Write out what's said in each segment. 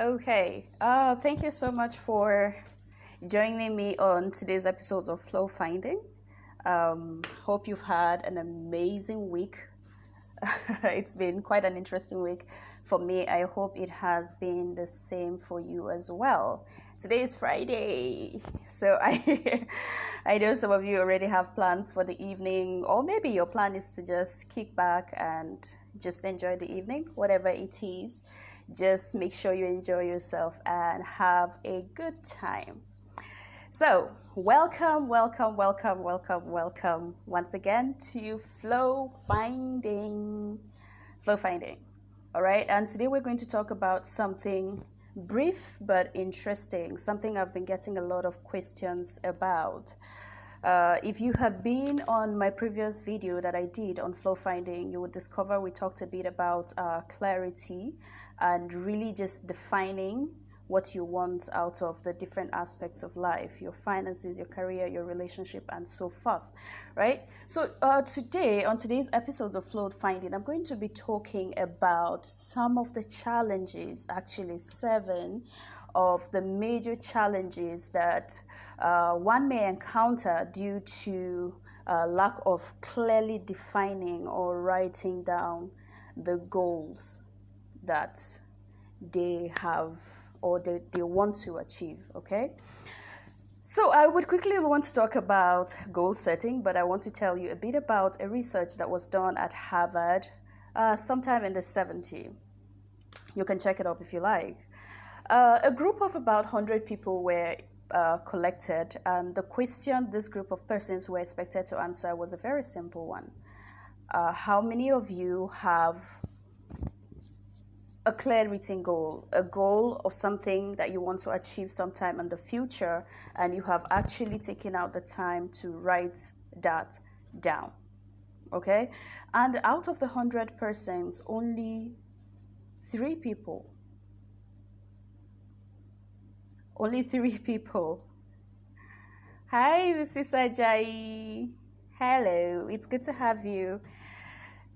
Okay. Thank you so much for joining me on today's episode of Flow Finding. Hope you've had an amazing week. It's been quite an interesting week for me. I hope it has been the same for you as well. Today is Friday, so I know some of you already have plans for the evening, or maybe your plan is to just kick back and just enjoy the evening, whatever it is. Just make sure you enjoy yourself and have a good time. So, welcome once again to Flow Finding. Flow Finding. All right, and today we're going to talk about something brief but interesting, something I've been getting a lot of questions about. If you have been on my previous video that I did on flow finding, you would discover we talked a bit about clarity and really just defining what you want out of the different aspects of life, your finances, your career, your relationship, and so forth, right? So today, on today's episode of Flow Finding, I'm going to be talking about some of the challenges, actually 7 of the major challenges that one may encounter due to lack of clearly defining or writing down the goals that they have or they want to achieve, okay? So I would quickly want to talk about goal setting, but I want to tell you a bit about a research that was done at Harvard sometime in the 70s. You can check it up if you like. A group of about 100 people were collected, and the question this group of persons were expected to answer was a very simple one. How many of you have a clear written goal, a goal of something that you want to achieve sometime in the future, and you have actually taken out the time to write that down? Okay? And out of the 100 persons, only 3 people Hi, Mrs. Ajayi. Hello, it's good to have you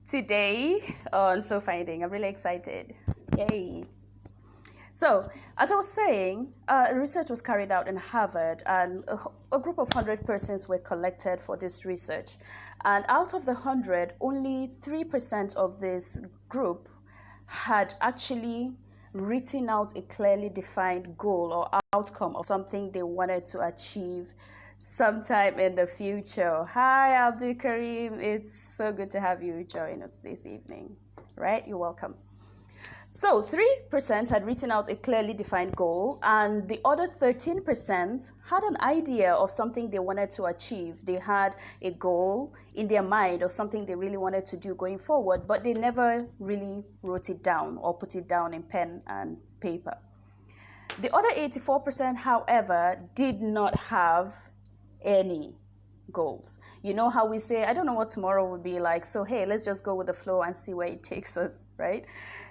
today on Flow Finding. I'm really excited. Yay. So, as I was saying, research was carried out in Harvard, and a group of 100 persons were collected for this research. And out of the 100, only 3% of this group had actually written out a clearly defined goal or outcome of something they wanted to achieve sometime in the future. Hi, Abdul Karim. It's so good to have you join us this evening. Right? You're welcome. So 3% had written out a clearly defined goal, and the other 13% had an idea of something they wanted to achieve. They had a goal in their mind of something they really wanted to do going forward, but they never really wrote it down or put it down in pen and paper. The other 84%, however, did not have any goals. You know how we say, I don't know what tomorrow will be like, so hey, let's just go with the flow and see where it takes us, right?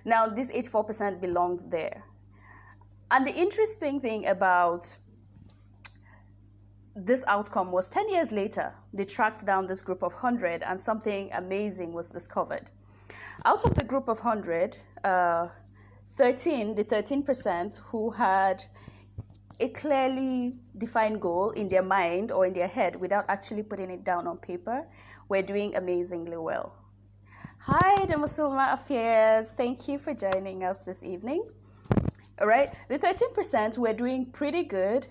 Now, this 84% belonged there. And the interesting thing about this outcome was 10 years later, they tracked down this group of 100 and something amazing was discovered. Out of the group of 100, the 13% who had a clearly defined goal in their mind or in their head without actually putting it down on paper, were doing amazingly well. Hi, the Musulma Affairs. Thank you for joining us this evening. All right, the 13% were doing pretty good,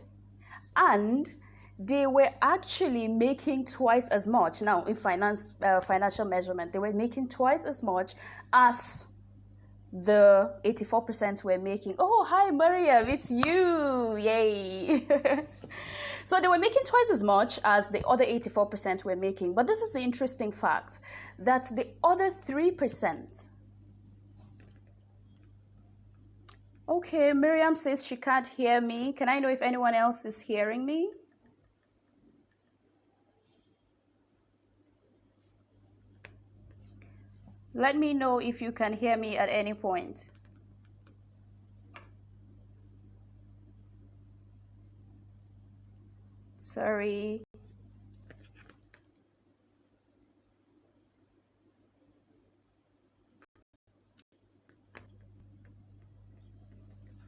and they were actually making twice as much. Now, in financial measurement, they were making twice as much as the 84% were making. Oh, hi, Mariam, it's you. Yay. So they were making twice as much as the other 84% were making. But this is the interesting fact, that the other 3%. Okay, Miriam says she can't hear me. Can I know if anyone else is hearing me? Let me know if you can hear me at any point. Sorry.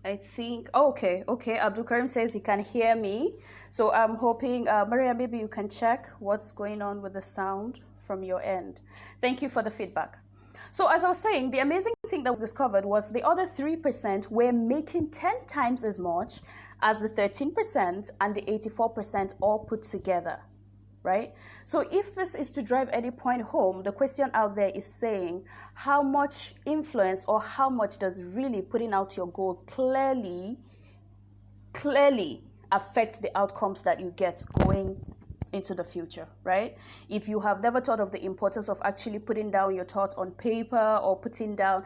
I think, okay. Abdul Karim says he can hear me. So I'm hoping, Maria, maybe you can check what's going on with the sound from your end. Thank you for the feedback. So as I was saying, the amazing thing that was discovered was the other 3% were making 10 times as much as the 13% and the 84% all put together. Right? So if this is to drive any point home, the question out there is saying how much influence or how much does really putting out your goal clearly affects the outcomes that you get going into the future, right? If you have never thought of the importance of actually putting down your thoughts on paper or putting down,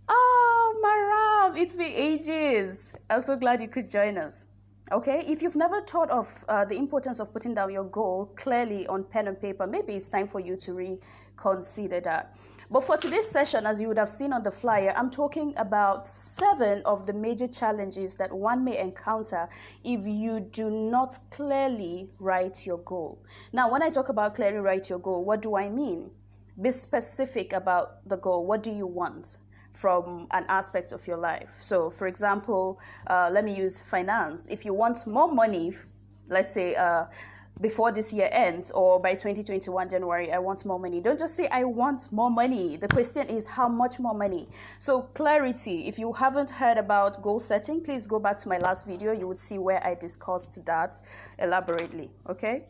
oh, Maram, it's been ages. I'm so glad you could join us. Okay, if you've never thought of the importance of putting down your goal clearly on pen and paper, maybe it's time for you to reconsider that. But for today's session, as you would have seen on the flyer, I'm talking about 7 of the major challenges that one may encounter if you do not clearly write your goal. Now, when I talk about clearly write your goal, what do I mean? Be specific about the goal. What do you want from an aspect of your life? So for example, let me use finance. If you want more money, let's say before this year ends or by 2021 January, I want more money. Don't just say I want more money. The question is how much more money? So clarity. If you haven't heard about goal setting, please go back to my last video. You would see where I discussed that elaborately. Okay.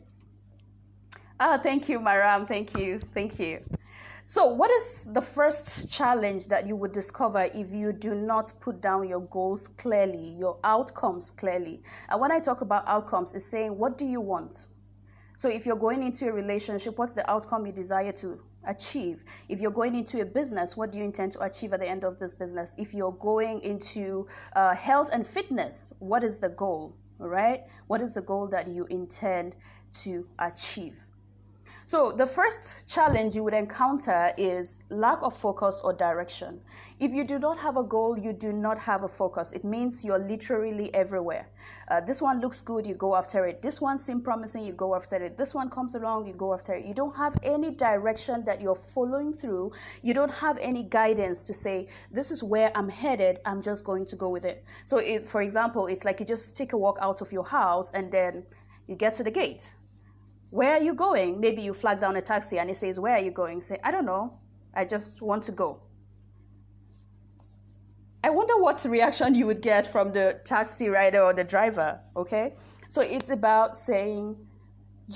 Thank you, Maram. Thank you. So what is the first challenge that you would discover if you do not put down your goals clearly, your outcomes clearly? And when I talk about outcomes, it's saying, what do you want? So if you're going into a relationship, what's the outcome you desire to achieve? If you're going into a business, what do you intend to achieve at the end of this business? If you're going into health and fitness, what is the goal? All right? What is the goal that you intend to achieve? So the first challenge you would encounter is lack of focus or direction. If you do not have a goal, you do not have a focus. It means you're literally everywhere. This one looks good, you go after it. This one seems promising, you go after it. This one comes along, you go after it. You don't have any direction that you're following through. You don't have any guidance to say, this is where I'm headed, I'm just going to go with it. So if, for example, it's like you just take a walk out of your house and then you get to the gate. Where are you going? Maybe you flag down a taxi and it says, where are you going? Say, I don't know. I just want to go. I wonder what reaction you would get from the taxi rider or the driver, okay? So it's about saying,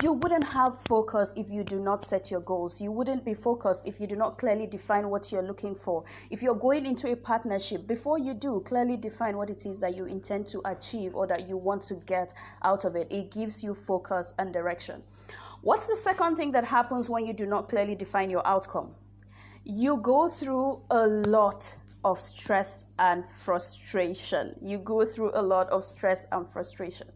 you wouldn't have focus if you do not set your goals. You wouldn't be focused if you do not clearly define what you're looking for. If you're going into a partnership, before you do, clearly define what it is that you intend to achieve or that you want to get out of it. It gives you focus and direction. What's the second thing that happens when you do not clearly define your outcome? You go through a lot of stress and frustration. You go through a lot of stress and frustration.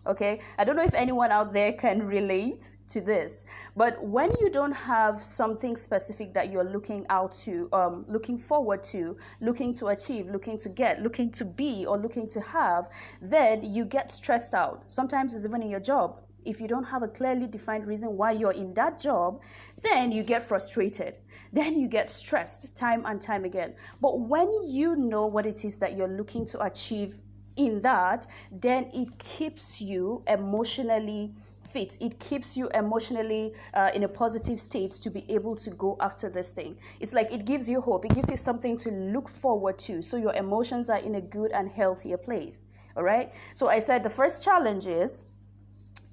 Okay, I don't know if anyone out there can relate to this, but when you don't have something specific that you're looking out to, looking forward to, looking to achieve, looking to get, looking to be, or looking to have, then you get stressed out. Sometimes it's even in your job. If you don't have a clearly defined reason why you're in that job, then you get frustrated. Then you get stressed time and time again. But when you know what it is that you're looking to achieve in that, then it keeps you emotionally fit. It keeps you emotionally in a positive state to be able to go after this thing. It's like it gives you hope. It gives you something to look forward to. So your emotions are in a good and healthier place. All right. So I said the first challenge is,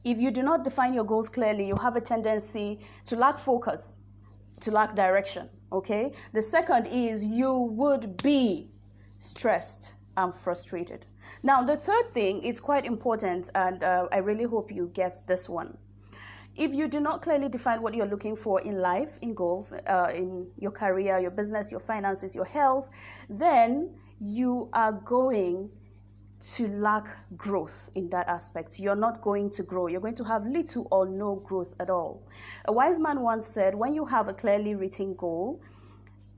if you do not define your goals clearly, you have a tendency to lack focus, to lack direction. Okay. The second is you would be stressed and frustrated. Now, the third thing is quite important, and I really hope you get this one. If you do not clearly define what you're looking for in life, in goals, in your career, your business, your finances, your health, then you are going to lack growth in that aspect. You're not going to grow. You're going to have little or no growth at all. A wise man once said, when you have a clearly written goal,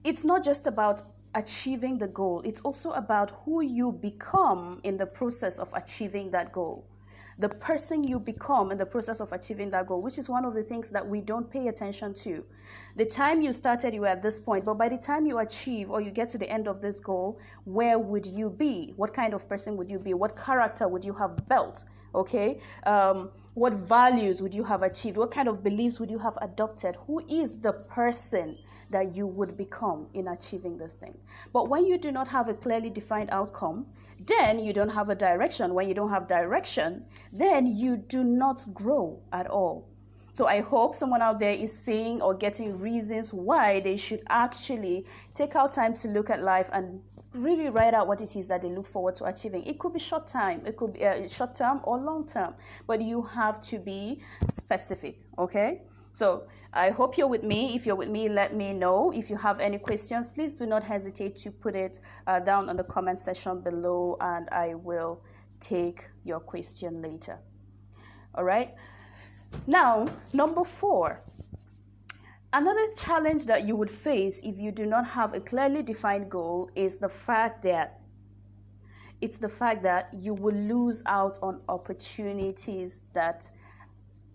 it's not just about achieving the goal, it's also about who you become in the process of achieving that goal. the person you become in the process of achieving that goal, which is one of the things that we don't pay attention to. The time you started, you were at this point, but by the time you achieve or you get to the end of this goal, where would you be? What kind of person would you be? What character would you have built? Okay? What values would you have achieved? What kind of beliefs would you have adopted? Who is the person that you would become in achieving this thing? But when you do not have a clearly defined outcome, then you don't have a direction. When you don't have direction, then you do not grow at all. So I hope someone out there is seeing or getting reasons why they should actually take out time to look at life and really write out what it is that they look forward to achieving. It could be short time, it could be short term or long term, but you have to be specific, okay? So I hope you're with me. If you're with me, let me know. If you have any questions, please do not hesitate to put it down on the comment section below, and I will take your question later. All right. Now, number 4. Another challenge that you would face if you do not have a clearly defined goal is the fact that you will lose out on opportunities that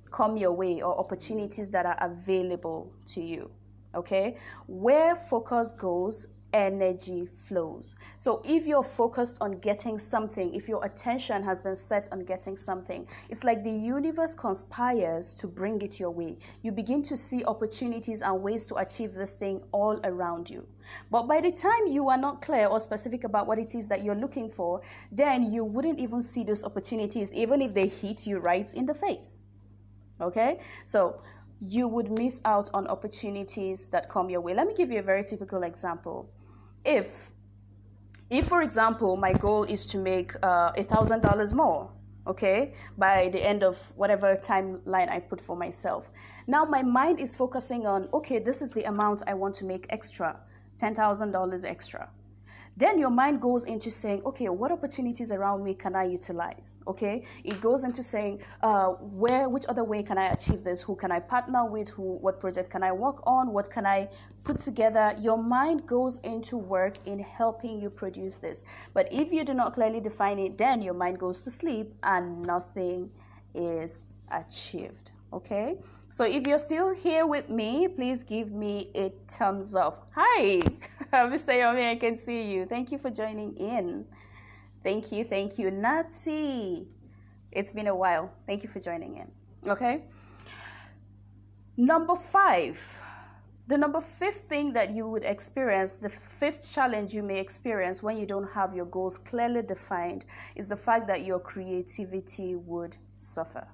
come your way or opportunities that are available to you. Okay? Where focus goes, energy flows. So if you're focused on getting something, if your attention has been set on getting something, it's like the universe conspires to bring it your way. You begin to see opportunities and ways to achieve this thing all around you. But by the time you are not clear or specific about what it is that you're looking for, then you wouldn't even see those opportunities, even if they hit you right in the face. Okay? So you would miss out on opportunities that come your way. Let me give you a very typical example. If for example, my goal is to make $1,000 more, okay, by the end of whatever timeline I put for myself. Now my mind is focusing on, okay, this is the amount I want to make extra, $10,000 extra. Then your mind goes into saying, okay, what opportunities around me can I utilize? Okay, it goes into saying, which other way can I achieve this? Who can I partner with? What project can I work on? What can I put together? Your mind goes into work in helping you produce this. But if you do not clearly define it, then your mind goes to sleep and nothing is achieved. Okay, so if you're still here with me, please give me a thumbs up. Hi, Mr. Yomi, I can see you. Thank you for joining in. Thank you, Nati. It's been a while. Thank you for joining in. Okay. Number 5. The number 5th thing that you would experience, the 5th challenge you may experience when you don't have your goals clearly defined, is the fact that your creativity would suffer.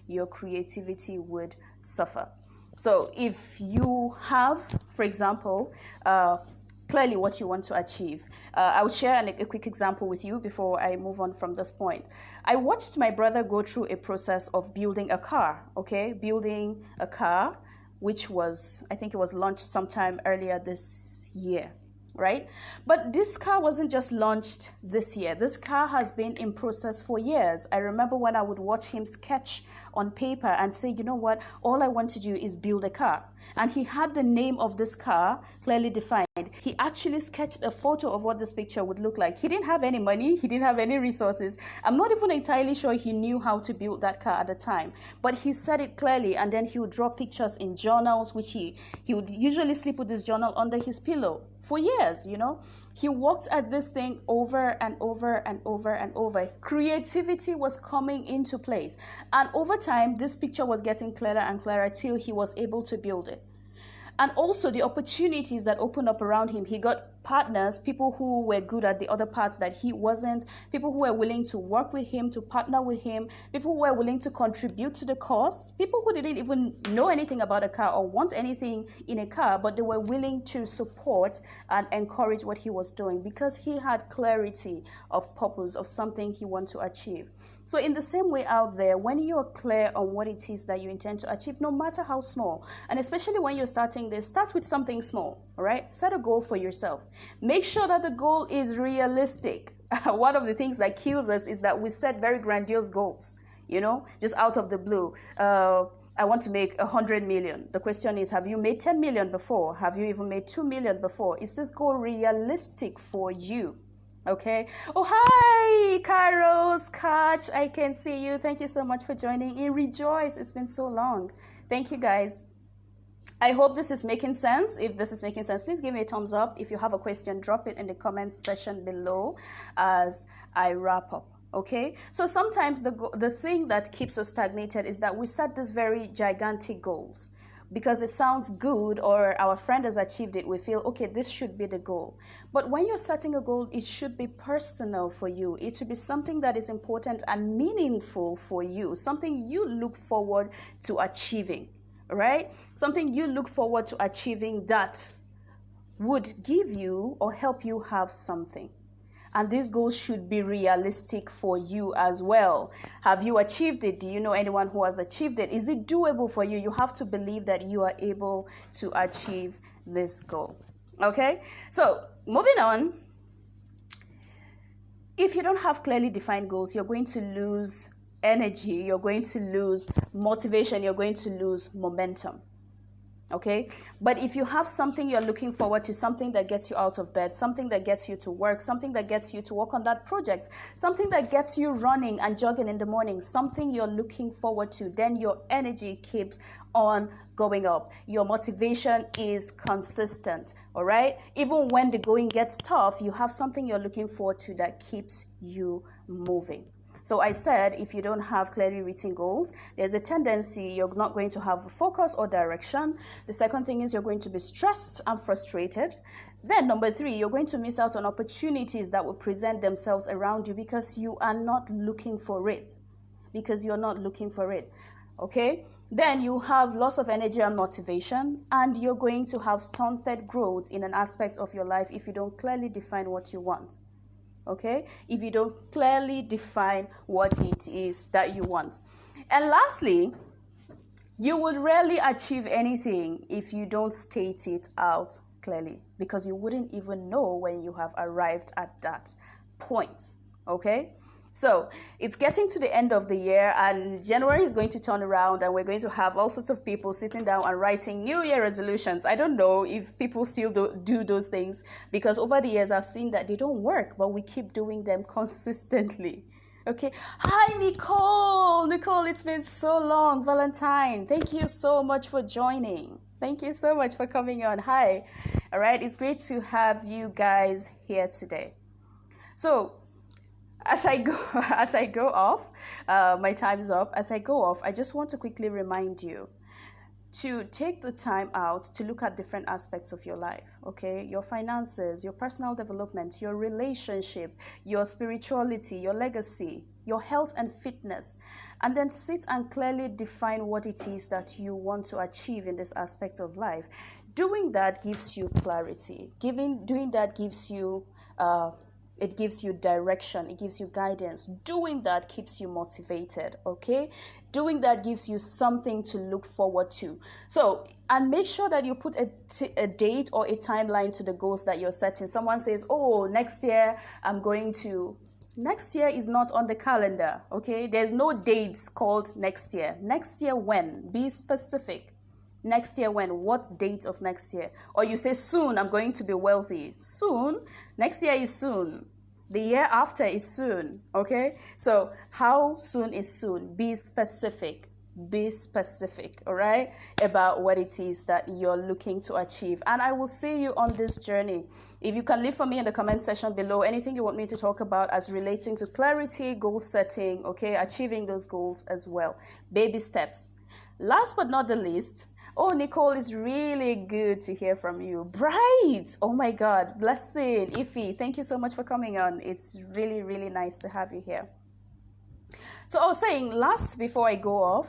Your creativity would suffer. So if you have, for example, clearly what you want to achieve, I will share a quick example with you before I move on from this point. I watched my brother go through a process of building a car, okay? Building a car, which was, I think it was launched sometime earlier this year, right? But this car wasn't just launched this year. This car has been in process for years. I remember when I would watch him sketch on paper and say, you know what, all I want to do is build a car. And he had the name of this car clearly defined. He actually sketched a photo of what this picture would look like. He didn't have any money. He didn't have any resources. I'm not even entirely sure he knew how to build that car at the time. But he said it clearly, and then he would draw pictures in journals, which he would usually sleep with this journal under his pillow for years, you know. He worked at this thing over and over and over and over. Creativity was coming into place. And over time, this picture was getting clearer and clearer till he was able to build it. And also the opportunities that opened up around him. He got partners, people who were good at the other parts that he wasn't, people who were willing to work with him, to partner with him, people who were willing to contribute to the cause, people who didn't even know anything about a car or want anything in a car, but they were willing to support and encourage what he was doing because he had clarity of purpose, of something he wanted to achieve. So in the same way out there, when you're clear on what it is that you intend to achieve, no matter how small, and especially when you're starting this, start with something small, all right? Set a goal for yourself. Make sure that the goal is realistic. One of the things that kills us is that we set very grandiose goals, you know, just out of the blue. I want to make 100 million. The question is, have you made 10 million before? Have you even made 2 million before? Is this goal realistic for you? Okay. Oh, hi, Kairos, Catch. I can see you. Thank you so much for joining in. Rejoice. It's been so long. Thank you, guys. I hope this is making sense. If this is making sense, please give me a thumbs up. If you have a question, drop it in the comments section below as I wrap up. Okay, so sometimes the thing that keeps us stagnated is that we set these very gigantic goals because it sounds good or our friend has achieved it. We feel, okay, this should be the goal. But when you're setting a goal, it should be personal for you. It should be something that is important and meaningful for you, something you look forward to achieving, right? Something you look forward to achieving that would give you or help you have something. And these goals should be realistic for you as well. Have you achieved it? Do you know anyone who has achieved it? Is it doable for you? You have to believe that you are able to achieve this goal. Okay? So, moving on. If you don't have clearly defined goals, you're going to lose energy, you're going to lose motivation, you're going to lose momentum. Okay, but if you have something you're looking forward to, something that gets you out of bed, something that gets you to work, something that gets you to work on that project, something that gets you running and jogging in the morning, something you're looking forward to, then your energy keeps on going up. Your motivation is consistent. All right, even when the going gets tough, you have something you're looking forward to that keeps you moving. So I said, if you don't have clearly written goals, there's a tendency you're not going to have a focus or direction. The second thing is you're going to be stressed and frustrated. Then number 3, you're going to miss out on opportunities that will present themselves around you because you are not looking for it. Okay? Then you have loss of energy and motivation, and you're going to have stunted growth in an aspect of your life if you don't clearly define what you want. Okay, if you don't clearly define what it is that you want. And lastly, you would rarely achieve anything if you don't state it out clearly, because you wouldn't even know when you have arrived at that point. Okay, so it's getting to the end of the year, and January is going to turn around, and we're going to have all sorts of people sitting down and writing New Year resolutions. I don't know if people still do those things, because over the years I've seen that they don't work, but we keep doing them consistently. Okay. Hi, Nicole. Nicole, it's been so long. Valentine, thank you so much for joining. Thank you so much for coming on. Hi. All right. It's great to have you guys here today. So, as I go off, my time is up. As I go off, I just want to quickly remind you to take the time out to look at different aspects of your life, okay? Your finances, your personal development, your relationship, your spirituality, your legacy, your health and fitness, and then sit and clearly define what it is that you want to achieve in this aspect of life. Doing that gives you clarity. Doing that gives you it gives you direction, it gives you guidance. Doing that keeps you motivated, okay? Doing that gives you something to look forward to. So, and make sure that you put a date or a timeline to the goals that you're setting. Someone says, oh, next year next year is not on the calendar, okay? There's no dates called next year. Next year when? Be specific. Next year when? What date of next year? Or you say soon, I'm going to be wealthy. Soon? Next year is soon. The year after is soon. Okay? So how soon is soon? Be specific. Be specific, all right, about what it is that you're looking to achieve. And I will see you on this journey. If you can leave for me in the comment section below anything you want me to talk about as relating to clarity, goal setting, okay, achieving those goals as well. Baby steps. Last but not the least, oh, Nicole, it's really good to hear from you. Bright! Oh my God, blessing. Ify, thank you so much for coming on. It's really, really nice to have you here. So I was saying, last before I go off,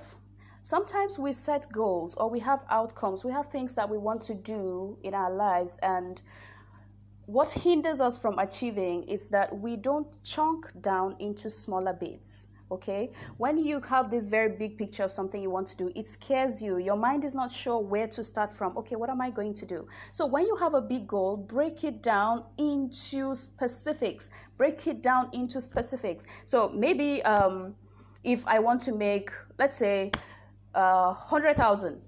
sometimes we set goals or we have outcomes. We have things that we want to do in our lives, and what hinders us from achieving is that we don't chunk down into smaller bits. Okay, when you have this very big picture of something you want to do, it scares you. Your mind is not sure where to start from. Okay, what am I going to do? So when you have a big goal, break it down into specifics. So maybe if I want to make, let's say, 100,000,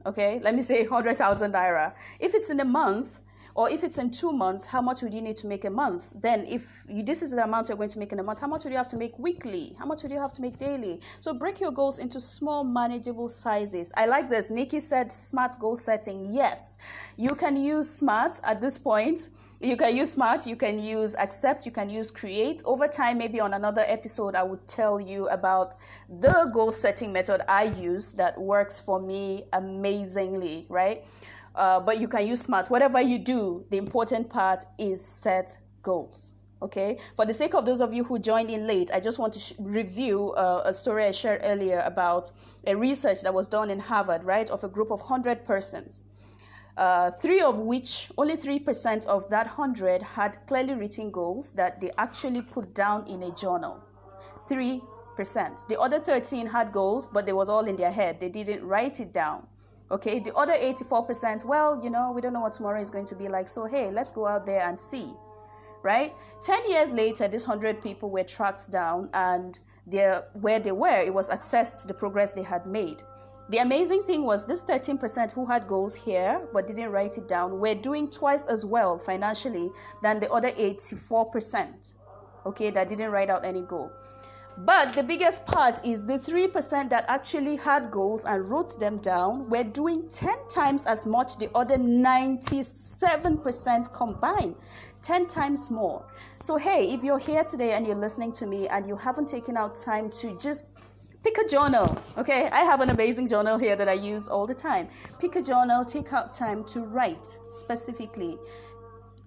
okay, let me say 100,000 naira. If it's in a month, Or if it's in 2 months, how much would you need to make a month? Then if this is the amount you're going to make in a month, how much would you have to make weekly? How much would you have to make daily? So break your goals into small, manageable sizes. I like this. Nikki said SMART goal setting. Yes, you can use SMART at this point. You can use SMART, you can use accept, you can use create. Over time, maybe on another episode, I would tell you about the goal setting method I use that works for me amazingly, right? But you can use SMART. Whatever you do, the important part is set goals. Okay, for the sake of those of you who joined in late, I just want to review a story I shared earlier about a research that was done in Harvard, right, of a group of 100 persons. Only 3% of that 100 had clearly written goals that they actually put down in a journal. 3%. The other 13 had goals, but they was all in their head. They didn't write it down. Okay, the other 84%, well, we don't know what tomorrow is going to be like, so hey, let's go out there and see, right? 10 years later, these 100 people were tracked down, and where they were, it was assessed the progress they had made. The amazing thing was this 13% who had goals here but didn't write it down were doing twice as well financially than the other 84%, okay, that didn't write out any goal. But the biggest part is the 3% that actually had goals and wrote them down were doing 10 times as much the other 97% combined. 10 times more. So hey, if you're here today and you're listening to me and you haven't taken out time to just pick a journal, okay? I have an amazing journal here that I use all the time. Pick a journal, take out time to write specifically.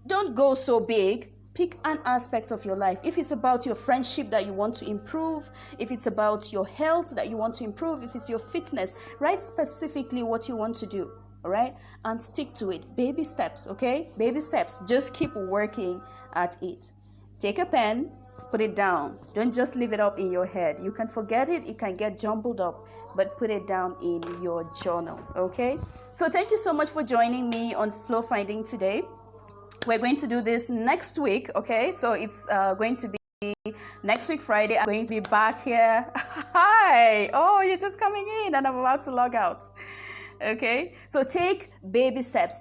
Don't go so big. Pick an aspect of your life. If it's about your friendship that you want to improve, if it's about your health that you want to improve, if it's your fitness, write specifically what you want to do, all right? And stick to it. Baby steps, okay? Baby steps. Just keep working at it. Take a pen, put it down. Don't just leave it up in your head. You can forget it, it can get jumbled up, but put it down in your journal, okay? So thank you so much for joining me on Flow Finding today. We're going to do this next week, okay? So it's going to be next week, Friday. I'm going to be back here. Hi! Oh, you're just coming in and I'm about to log out. Okay, so take baby steps,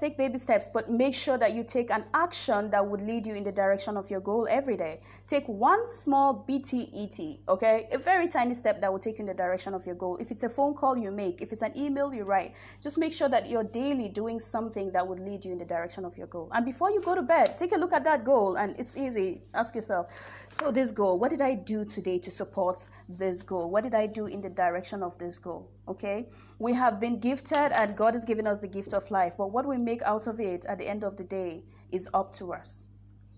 but make sure that you take an action that would lead you in the direction of your goal every day. Take one small BTET, okay, a very tiny step that will take you in the direction of your goal. If it's a phone call you make, if it's an email you write, just make sure that you're daily doing something that would lead you in the direction of your goal. And before you go to bed, take a look at that goal, and it's easy. Ask yourself, so this goal, what did I do today to support this goal? What did I do in the direction of this goal? Okay, we have been gifted and God has given us the gift of life, but what we make out of it at the end of the day is up to us.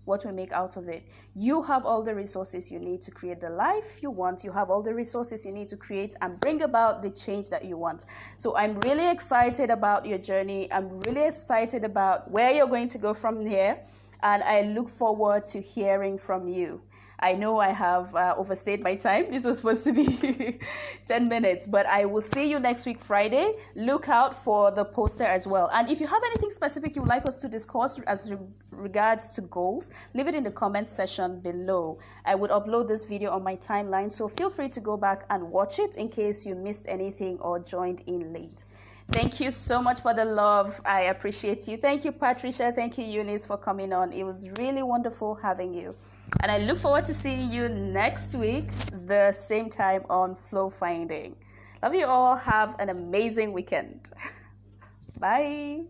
What we make out of it. You have all the resources you need to create the life you want. You have all the resources you need to create and bring about the change that you want. So I'm really excited about your journey. I'm really excited about where you're going to go from here, and I look forward to hearing from you. I know I have overstayed my time. This was supposed to be 10 minutes, but I will see you next week, Friday. Look out for the poster as well. And if you have anything specific you'd like us to discuss as regards to goals, leave it in the comment section below. I would upload this video on my timeline, so feel free to go back and watch it in case you missed anything or joined in late. Thank you so much for the love. I appreciate you. Thank you, Patricia. Thank you, Eunice, for coming on. It was really wonderful having you. And I look forward to seeing you next week, the same time on Flow Finding. Love you all. Have an amazing weekend. Bye.